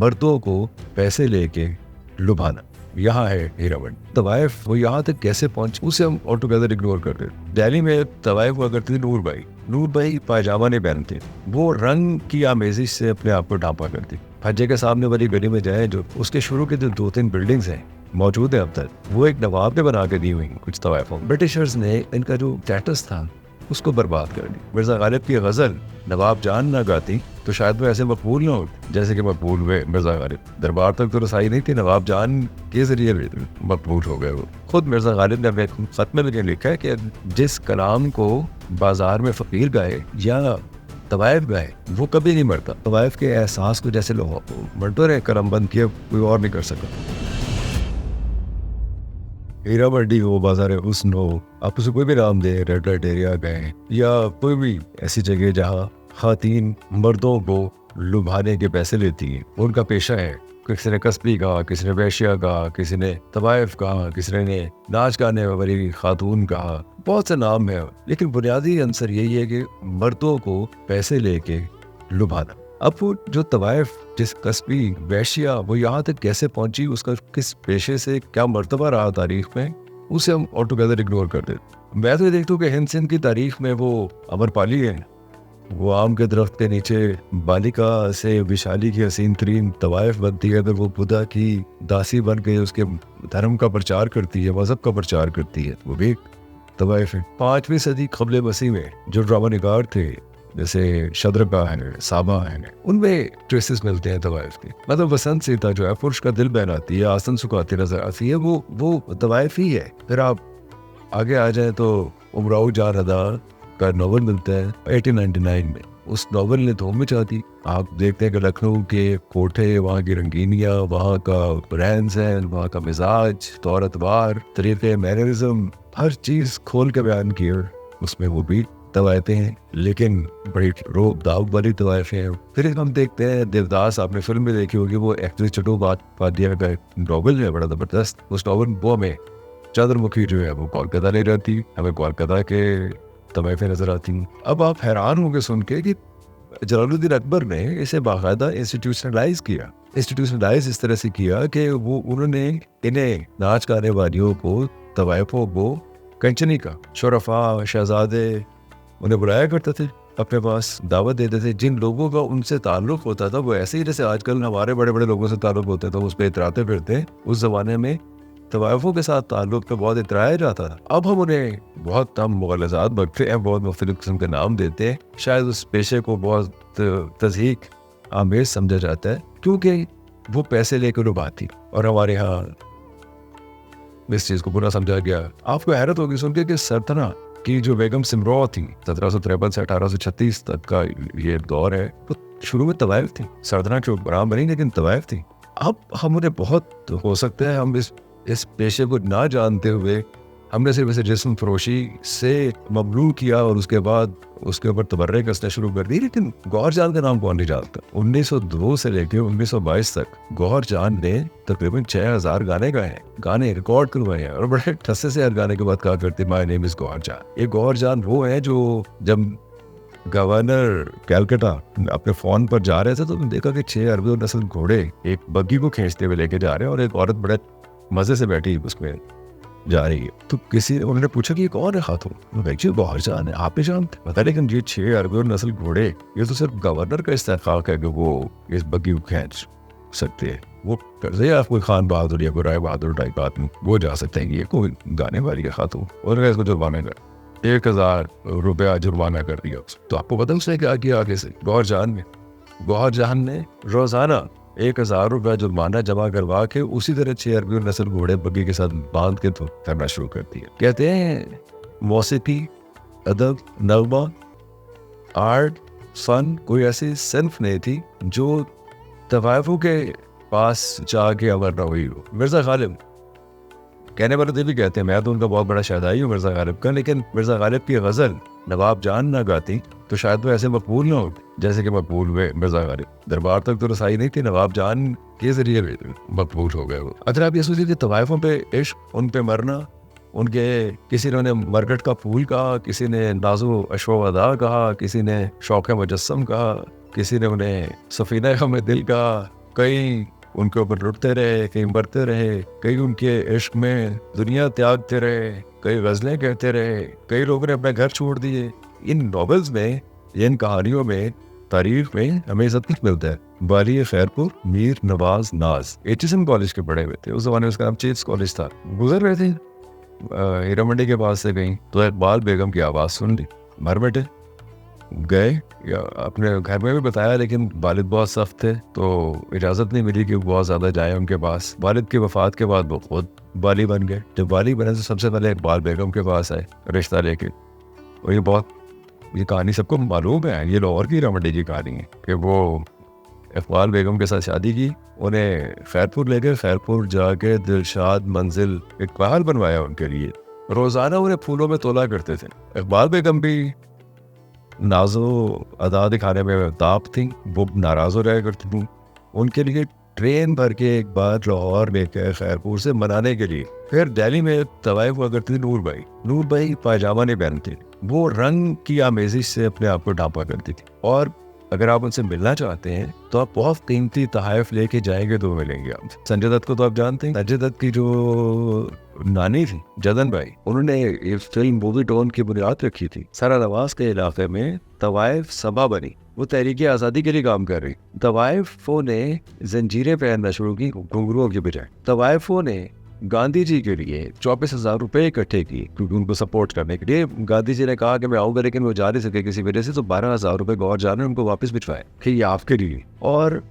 मर्दों को पैसे लेके लुभाना, यहाँ है हीरामंडी। तवाइफ वो यहाँ तक कैसे पहुंचे उसे हम ऑल टुगेदर इग्नोर करते। दिल्ली में तवाइफ हुआ करती थी नूर भाई पायजामा नहीं पहनते, वो रंग की आमेजिश से अपने आप को ढांपा करती। हज्जे के सामने वाली गली में जाए, जो उसके शुरू के जो 2-3 बिल्डिंग्स हैं मौजूद है अब तक, वो एक नवाब ने बना के दी हुई कुछ तवाइफों। ब्रिटिशर्स ने इनका जो स्टेटस था उसको बर्बाद कर दी। मिर्जा गालिब की गजल नवाब जान ना गाती तो शायद वो ऐसे मकबूल ना होती जैसे कि मकबूल हुए मिर्जा गालिब। दरबार तक तो रसाई नहीं थी, नवाब जान के जरिए मकबूल हो गए वो। खुद मिर्जा गालिब ने अपने खत में लिखा है कि जिस कलाम को बाजार में फकीर गाए या तवाइफ गाए वो कभी नहीं मरता। तवाइफ के एहसास को जैसे लोग मरते रहे, कलम बंद किया, कोई और नहीं कर सका। हीरामंडी हो, बाजार हुस्न हो, आप उसे कोई भी नाम दे, रेड लाइट एरिया गए या कोई भी ऐसी जगह जहाँ खातीन मर्दों को लुभाने के पैसे लेती हैं, उनका पेशा है। किसी ने कस्बी कहा, किसी ने वैश्या कहा, किसी ने तवाइफ कहा, किसी ने नाच गाने वाली खातून कहा, बहुत से नाम है, लेकिन बुनियादी आंसर यही है कि मर्दों को पैसे लेके लुभाना। अब वो जो तवाइफ, जिस कस्बी वैश्या, वो यहाँ तक कैसे पहुंची, उसका किस पेशे से क्या मर्तबा रहा तारीख में, उसे हम ऑल टुगेदर इग्नोर कर देते। मैं तो ये देखता हूँ कि हिंद सिंध की तारीख में वो अमरपाली है, वो आम के दरख्त के नीचे बालिका से विशाली की हसीन तरीन तवाइफ बनती है, अगर वो बुद्धा की दासी बन के उसके धर्म का प्रचार करती है, मजहब का प्रचार करती है, वो भी तवाइफ है। 5वीं सदी क़ब्ल मसीह में जो ड्रामा निगार थे, जैसे शद्रका है, साबा है, उनमें ट्रेसेस मिलते हैं तवाइफ के। मतलब वसंत सीता जो है पुरुष का दिल बहलाती है, आसन सुखाती नजर आती है, वो तवाइफ ही है। फिर आप आगे आ जाए तो उमराव जान अदा का नॉवल मिलता है 1899 में। उस नॉवल ने धूम मचा दी। आप देखते हैं कि लखनऊ के कोठे, वहाँ की रंगीनियाँ, वहाँ का रहन सहन, वहाँ का मिजाज, तौर अतवार, तरीके, मैनरिज्म, हर चीज खोल के बयान किया। उसमें वो भी तवाइफें हैं, लेकिन बड़ी रोब दाग वाली तवाइफें हैं। फिर हम देखते हैं देवदास, आपने फिल्म में देखी होगी, वो एक्ट्रेस चट्टोपाध्याय का नॉवल है बड़ा जबरदस्त। उस नॉवल वो में चंद्रमुखी जो है वो कोलकाता नहीं रहती, हमें कोलकाता के तवाइफें नजर आती हैं। अब आप हैरान होंगे सुन के कि जलालुद्दीन अकबर ने इसे बाकायदा इंस्टीट्यूशनलाइज किया। इंस्टीट्यूशनलाइज इस तरह से किया कि वो उन्होंने इन्हें नाच गाने वालियों को, तवाइफों को, कंचनी का शोरफा, शहजादे उन्हें बुलाया करते थे, अपने पास दावत देते थे। जिन लोगों का उनसे ताल्लुक होता था वो ऐसे ही जैसे आजकल हमारे बड़े बड़े लोगों से ताल्लुक होते थे, उस पर इतराते फिरते, उस जमाने में तवाइफों के साथ ताल्लुक पे बहुत इतराया जाता था। अब हम उन्हें बहुत कम मुगलजात बकते हैं, बहुत मुख्तलिफ किस्म के नाम देते हैं। शायद उस पेशे को बहुत तज़हीक आमेज समझा जाता है क्योंकि वो पैसे लेकर लुभाती, और हमारे यहाँ इस चीज को बुरा समझा गया। आपको हैरत होगी सुन के कि सरतना की जो बेगम सिमरो थी 1753 से 1836 तक का ये दौर है, वो शुरू में तवाइफ थी। सरतना की हुक्मरान बनी लेकिन तवाइफ थी। अब हम उन्हें बहुत हो सकता है हम इस पेशे को ना जानते हुए हमने सिर्फ इसे जिस्म फरोशी से ममलू किया और उसके बाद उसके ऊपर तबर्रे कसने शुरू कर दी। लेकिन गौहर जान का नाम कौन नहीं जानता। 1902 से लेकर 1922 तक गौहर जान ने तकरीबन 6000 गाने गाए हैं, गाने रिकॉर्ड करवाए हैं, और बड़े ठस्से से हर गाने के बाद कहा करते माय नेम इज गौहर जान। ये गौहर जान वो है जो जब गवर्नर कैलकटा अपने फोन पर जा रहे थे तो देखा कि 6 अरबी नस्ल घोड़े एक बग्गी को खींचते हुए लेके जा रहे हैं और एक औरत बड़े मजे से बैठी उसमें जा रही है। तो उन्होंने पूछा कि ये कौन है खातून? गौहर जान है, आप ही जानते पता। लेकिन ये 6 अरबी और नस्ल घोड़े, ये तो सिर्फ गवर्नर का इस्तेकाक है कि वो इस बग्गी को खींच सकते हैं। वो या कोई खान बहादुर या कोई राय बहादुर टाइप आदमी वो जा सकते हैं, ये कोई गाने वाली है खातून। उन्होंने इसको जुर्माना कर 1000 रुपया जुर्माना कर दिया। तो आपको पता उसने क्या किया आगे से? गौहर जान ने रोजाना 1000 रुपया जुर्माना जमा करवा के उसी तरह 6 अरबी और नस्ल घोड़े बग्गी के साथ बांध के तो करना शुरू कर दिया। कहते हैं मौसीकी, अदब, नगमा, आर्ट, फन कोई ऐसी सिंफ नहीं थी जो तवाइफों के पास जाके अमर न हुई हो। मिर्जा गालिब कहने वाले तो भी कहते हैं, मैं तो उनका बहुत बड़ा शायदाई हूँ मिर्जा गालिब का, लेकिन मिर्जा गालिब की गजल नवाब जान ना गाती तो शायद वो ऐसे मकबूल ना होती जैसे कि मकबूल हुए मिर्जा गालिब। दरबार तक तो रसाई नहीं थी, नवाब जान के जरिए मकबूल हो गए वो। अगर आप ये सोचिए कि तवाइफों पे इश्क, उन पे मरना, उनके किसी ने उन्हें मरकट का फूल कहा, किसी ने नाजो अश्वदा कहा, किसी ने शौक मुजस्सम कहा, किसी ने उन्हें सफीना में दिल कहा, कई उनके ऊपर लुटते रहे, कई मरते रहे, कई उनके इश्क में दुनिया त्यागते रहे, कई गज़लें कहते रहे, कई लोगों ने अपने घर छोड़ दिए। इन नॉवेल्स में, इन कहानियों में, तारीख में हमें सब कुछ मिलता है। बाली खैरपुर मीर नवाज नाज HSM कॉलेज के पढ़े हुए थे। उस जमाने में उसका नाम चेस कॉलेज था। गुजर रहे थे हीरा मंडी के पास से कहीं, तो इकबाल बेगम की आवाज़ सुन ली। मर बैठे, गए या अपने घर में भी बताया, लेकिन वालिद बहुत सख्त थे तो इजाज़त नहीं मिली कि वो बहुत ज़्यादा जाए उनके पास। वालिद की वफ़ात के बाद वो खुद वाली बन गए। जब वाली बने तो सबसे पहले इकबाल बेगम के पास आए रिश्ता लेके। और ये कहानी सबको मालूम है, ये लाहौर की हीरा मंडी की कहानी है कि वो इकबाल बेगम के साथ शादी की, उन्हें खैरपुर ले गए। खैरपुर जाके दिलशाद मंजिल एक महल बनवाया उनके लिए। रोज़ाना उन्हें फूलों में तोला करते थे। इकबाल बेगम भी नाजो अदा दिखाने में ताप थी, वो नाराज़ हो रहा करती थी। उनके लिए ट्रेन भर के एक बार लाहौर लेकर खैरपुर से मनाने के लिए। फिर दिल्ली में तवाइफ हुआ करती थी नूर भाई पायजामा नहीं पहनती, वो रंग की आमेजिश से अपने आप को ढांपा करती थी। और अगर आप उनसे मिलना चाहते हैं तो आप बहुत कीमती तोहफे लेके जाएंगे तो मिलेंगे आप। संजय दत्त को तो आप जानते हैं। संजय दत्त की जो नानी थी जदन भाई, उन्होंने ये फिल्म मूवी टोन की बुनियाद रखी थी। सारा नवाज के इलाके में तवाइफ सभा बनी, वो तहरीक आज़ादी के लिए काम कर रही। तवाइफों ने जंजीरें पहनना शुरू की घुंघरुओं के बजाय। तवाइफों ने गांधी जी के लिए 24,000 रुपए इकट्ठे किए क्योंकि उनको सपोर्ट करने के लिए। गांधी जी ने कहा कि मैं आऊँगा, लेकिन वो जा नहीं सके किसी वजह से, तो 12,000 रुपए गौर जान ने उनको वापस भिजवाए कि ये आपके लिए। और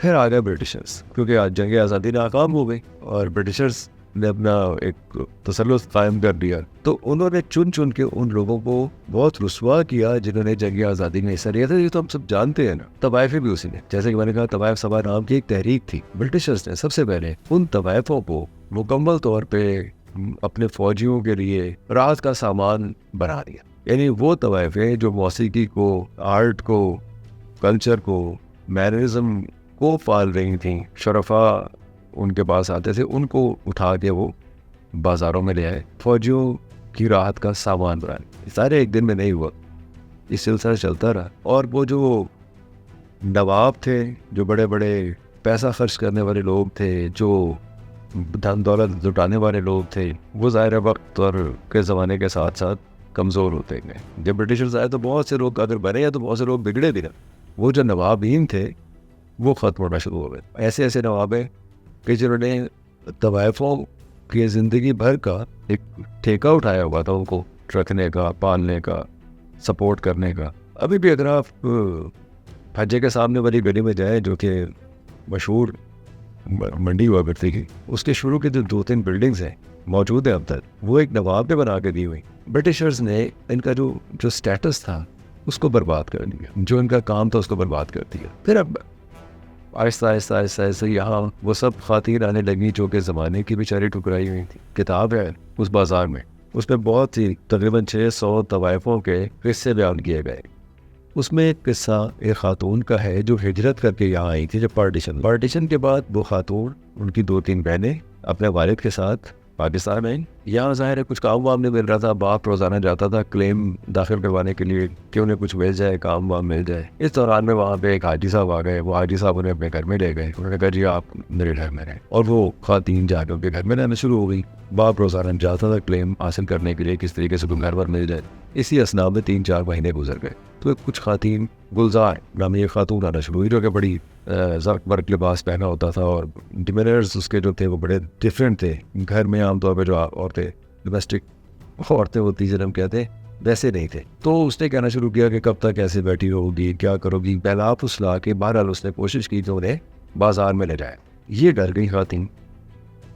फिर आ गए ब्रिटिशर्स, क्योंकि आज जंग आज़ादी नाकाम हो गई और ब्रिटिशर्स ने अपना एक तसल्लुत कायम कर दिया। तो उन्होंने चुन चुन के उन लोगों को बहुत रुस्वा किया जिन्होंने जंग आज़ादी में हिस्सा लिया था। ये तो हम सब जानते हैं ना। तवाइफे भी उसी ने, जैसे कि मैंने कहा, तवाइफ सभा नाम की एक तहरीक थी। ब्रिटिशर्स ने सबसे पहले उन तवाइफों को मुकम्मल तौर पे अपने फौजियों के लिए राहत का सामान बना दिया। यानी वो तवाइफे जो मौसीकी को, आर्ट को, कल्चर को, मैनरिज्म को पाल रही थी, शरफा उनके पास आते थे, उनको उठा के वो बाज़ारों में ले आए, फौजियों की राहत का सामान बनाए। सारे एक दिन में नहीं हुआ, इस सिलसिला चलता रहा। और वो जो नवाब थे, जो बड़े बड़े पैसा खर्च करने वाले लोग थे, जो धन दौलत जुटाने वाले लोग थे, वो ज़ाहिर वक्त और के ज़माने के साथ साथ कमज़ोर होते गए। जब ब्रिटिशर्स आए तो बहुत से लोग अगर बने या तो बहुत से लोग बिगड़े भी ना। वो जो नवाबीन थे वो ख़त्म होना शुरू हो गए। ऐसे ऐसे नवाब हैं कि जिन्होंने तवाइफों की ज़िंदगी भर का एक ठेका उठाया हुआ था, उनको रखने का, पालने का, सपोर्ट करने का। अभी भी अगर आप हज्जे के सामने वाली गली में जाए, जो कि मशहूर मंडी हुआ करती थी, उसके शुरू के जो 2-3 बिल्डिंग्स हैं मौजूद है अब तक, वो एक नवाब ने बना के दी हुई। ब्रिटिशर्स ने इनका जो स्टेटस था उसको बर्बाद कर दिया, जो इनका काम था उसको बर्बाद कर दिया। फिर अब आहिस्ता आहिस्ता आहिस्ता आहिस्ता यहाँ वो सब खातिर आने लगी जो कि ज़माने की बेचारी ठुकराई हुई थी। किताब है उस बाज़ार में, उसमें बहुत ही तकरीबन 600 तवाइफों के किस्से बयान किए गए। उसमें एक किस्सा एक खातून का है जो हिजरत करके यहाँ आई थी। जब पार्टीशन के बाद वो खातून, उनकी 2-3 बहनें अपने वालिद के साथ पाकिस्तान आई। यहाँ ज़ाहिर है कुछ काम वाम नहीं मिल रहा था। बाप रोज़ाना जाता था क्लेम दाखिल करवाने के लिए कि उन्हें कुछ मिल जाए, काम वाम मिल जाए। इस दौरान में वहाँ पे एक हाजी साहब आ गए। वो हाजी साहब उन्हें अपने घर में ले गए। उन्होंने कहा जी आप मेरे घर में रहें, और वो खातीन जाकर उनके घर में रहना शुरू हो गई। बाप रोज़ाना जाता था क्लेम हासिल करने के लिए किस तरीके से घर पर मिल जाए। इसी असनाब में 3-4 महीने गुजर गए तो कुछ खातीन, गुलजार नामी एक खातून आना शुरू हुई जो कि बड़ी ज़र्क वर्क लिबास पहना होता था और डिमिनर्स उसके जो थे वो बड़े डिफरेंट थे। घर में आमतौर पर जो औरतें, डोमेस्टिक औरतें होती जिन्हें हम कहते हैं, वैसे नहीं थे। तो उसने कहना शुरू किया कि कब तक ऐसे बैठी होगी, क्या करोगी। पहला फुसला के बहरहाल उसने कोशिश की कि उन्हें बाजार में ले जाए। ये डर गई खातीन,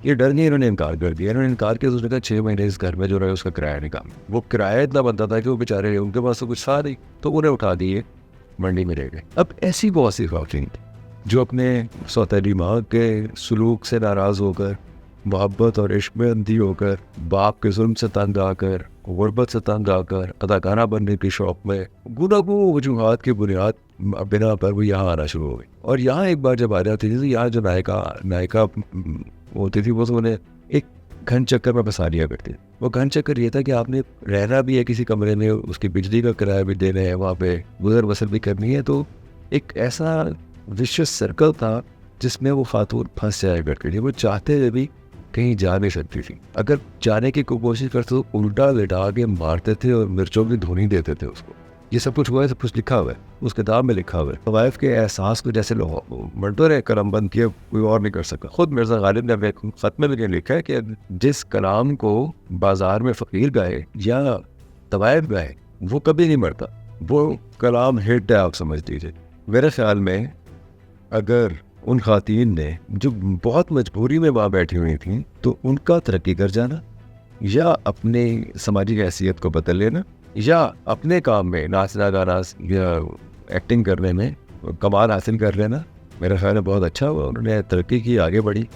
ये डर नहीं, इन्होंने इनकार कर दिया। इन्होंने इनकार किया तो उसने कहा 6 महीने इस घर में जो रहे उसका किराया निकाल। वो किराया इतना बनता था कि वो बेचारे उनके पास तो कुछ था नहीं, तो उन्हें उठा दिए, मंडी में रह गए। अब ऐसी बहुत सी खातीन जो अपने सौतेली माँ के सलूक से नाराज़ होकर, मोहब्बत और इश्क में अंधी होकर, बाप के जुल्म से तंग आकर, गुर्बत से तंग आकर, अदाकारा बनने की शौक में गुनागो वजूहात की बुनियाद बिना पर वो यहाँ आना शुरू हो गई। और यहाँ एक बार जब आ जाती थी तो यहाँ जो नायिका होती थी वो तो उन्हें एक घन चक्कर में फंसा लिया करती। वो घन चक्कर ये था कि आपने रहना भी है किसी कमरे में, उसकी बिजली का किराया भी देना है, वहाँ पे गुजर बसर भी करनी है। तो एक ऐसा विशेष सर्कल था जिसमें वो खातून फंस जाया करती थी। वो चाहते हुए भी कहीं जा नहीं सकती थी। अगर जाने की कोशिश करते तो उल्टा लिटा के मारते थे और मिर्चों की धुनी देते थे उसको। ये सब कुछ हुआ है, सब कुछ लिखा हुआ है, उस किताब में लिखा हुआ है। तवाइफ के एहसास को जैसे मंटो ने कलम बंद किया, कोई और नहीं कर सका। खुद मिर्जा गालिब ने अपने खत में भी लिखा है कि जिस कलाम को बाजार में फ़कीर गाए या तवाइफ गाए वो कभी नहीं मरता, वो कलाम हिट है, आप समझ लीजिए। मेरे ख्याल में अगर उन खातीन ने जो बहुत मजबूरी में वहाँ बैठी हुई थी तो उनका तरक्की कर जाना या अपने समाजी हैसियत को बदल लेना या अपने काम में नाचना गाना या एक्टिंग करने में कमाल हासिल कर लेना, मेरा ख्याल है बहुत अच्छा हुआ। उन्होंने तरक्की की, आगे बढ़ी।